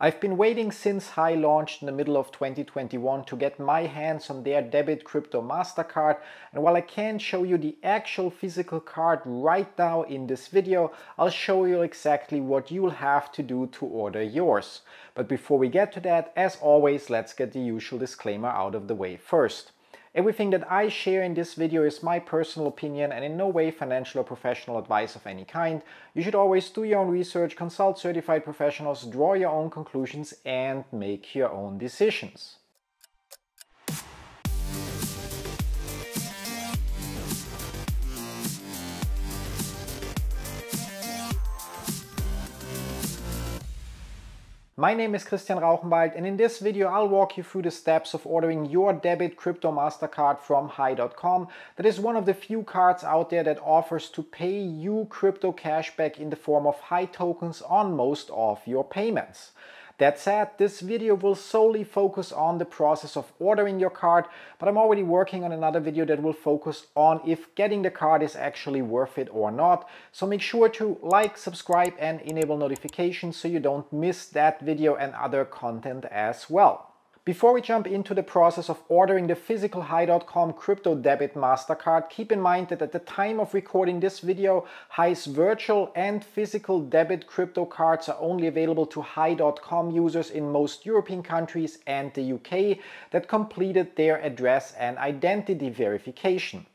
I've been waiting since Hai launched in the middle of 2021 to get my hands on their debit crypto MasterCard, and while I can't show you the actual physical card right now in this video, I'll show you exactly what you'll have to do to order yours. But before we get to that, as always, let's get the usual disclaimer out of the way first. Everything that I share in this video is my personal opinion and in no way financial or professional advice of any kind. You should always do your own research, consult certified professionals, draw your own conclusions and make your own decisions. My name is Rauchenwald, and in this video I'll walk you through the steps of ordering your debit crypto MasterCard from Hai.com. That is one of the few cards out there that offers to pay you crypto cashback in the form of Hai tokens on most of your payments. That said, this video will solely focus on the process of ordering your card, but I'm already working on another video that will focus on if getting the card is actually worth it or not. So make sure to like, subscribe and enable notifications so you don't miss that video and other content as well. Before we jump into the process of ordering the physical Hai.com crypto debit MasterCard, keep in mind that at the time of recording this video, Hai's virtual and physical debit crypto cards are only available to Hai.com users in most European countries and the UK that completed their address and identity verification.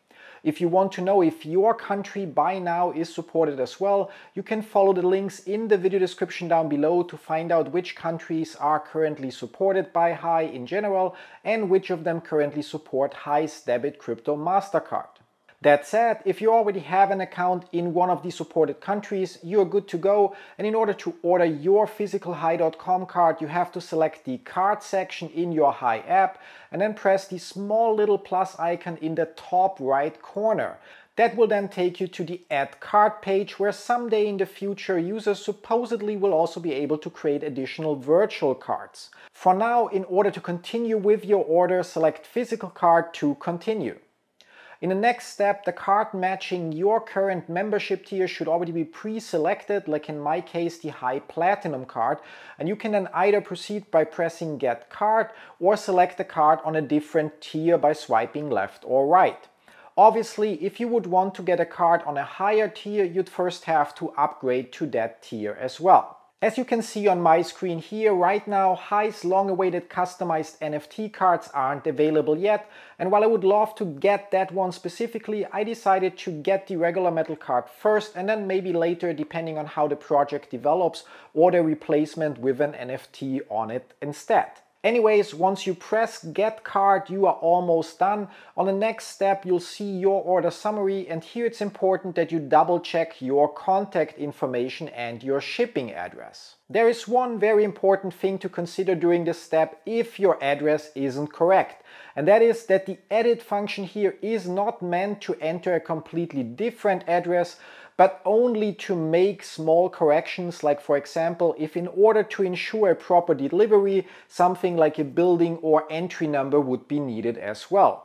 If you want to know if your country by now is supported as well, you can follow the links in the video description down below to find out which countries are currently supported by Hai in general and which of them currently support Hai's debit crypto MasterCard. That said, if you already have an account in one of the supported countries, you're good to go, and in order to order your physical Hai.com card, you have to select the card section in your Hai app and then press the small little plus icon in the top right corner. That will then take you to the Add Card page, where someday in the future users supposedly will also be able to create additional virtual cards. For now, in order to continue with your order, select Physical Card to continue. In the next step, the card matching your current membership tier should already be pre-selected, like in my case the Hai Platinum card, and you can then either proceed by pressing Get Card or select the card on a different tier by swiping left or right. Obviously, if you would want to get a card on a higher tier, you'd first have to upgrade to that tier as well. As you can see on my screen here, right now Hai's long-awaited customized NFT cards aren't available yet, and while I would love to get that one specifically, I decided to get the regular metal card first and then maybe later, depending on how the project develops, order a replacement with an NFT on it instead. Anyways, once you press Get Card, you are almost done. On the next step, you'll see your order summary, and here it's important that you double check your contact information and your shipping address. There is one very important thing to consider during this step if your address isn't correct, and that is that the edit function here is not meant to enter a completely different address, but only to make small corrections, like for example, if in order to ensure a proper delivery, something like a building or entry number would be needed as well.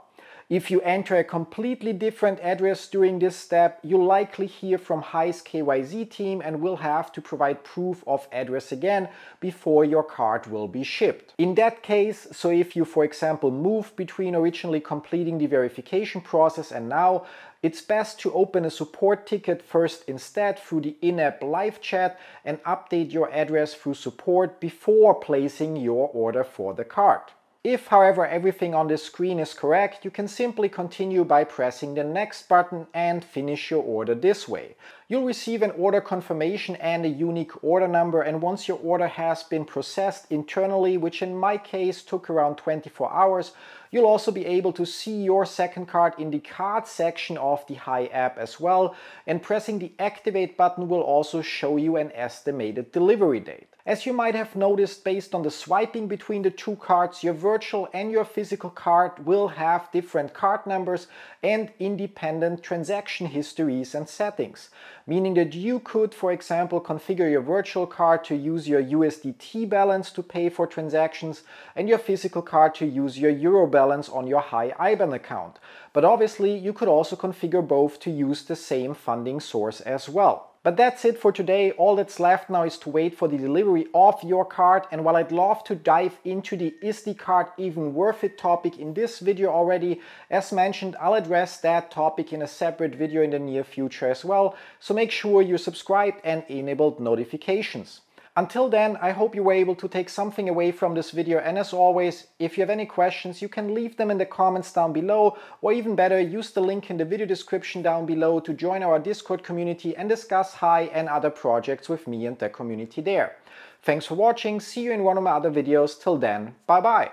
If you enter a completely different address during this step, you'll likely hear from Hai's KYZ team and will have to provide proof of address again before your card will be shipped. In that case, so if you for example move between originally completing the verification process and now, it's best to open a support ticket first instead through the in-app live chat and update your address through support before placing your order for the card. If, however, everything on this screen is correct, you can simply continue by pressing the next button and finish your order this way. You'll receive an order confirmation and a unique order number, and once your order has been processed internally, which in my case took around 24 hours, you'll also be able to see your second card in the card section of the Hai app as well, and pressing the Activate button will also show you an estimated delivery date. As you might have noticed, based on the swiping between the two cards, your virtual and your physical card will have different card numbers and independent transaction histories and settings, meaning that you could, for example, configure your virtual card to use your USDT balance to pay for transactions and your physical card to use your Euro balance on your Hai IBAN account. But obviously, you could also configure both to use the same funding source as well. But that's it for today. All that's left now is to wait for the delivery of your card. And while I'd love to dive into the is the card even worth it topic in this video already, as mentioned, I'll address that topic in a separate video in the near future as well. So make sure you're subscribed and enabled notifications. Until then, I hope you were able to take something away from this video, and as always, if you have any questions, you can leave them in the comments down below, or even better, use the link in the video description down below to join our Discord community and discuss Hai and other projects with me and the community there. Thanks for watching, see you in one of my other videos. Till then, bye bye!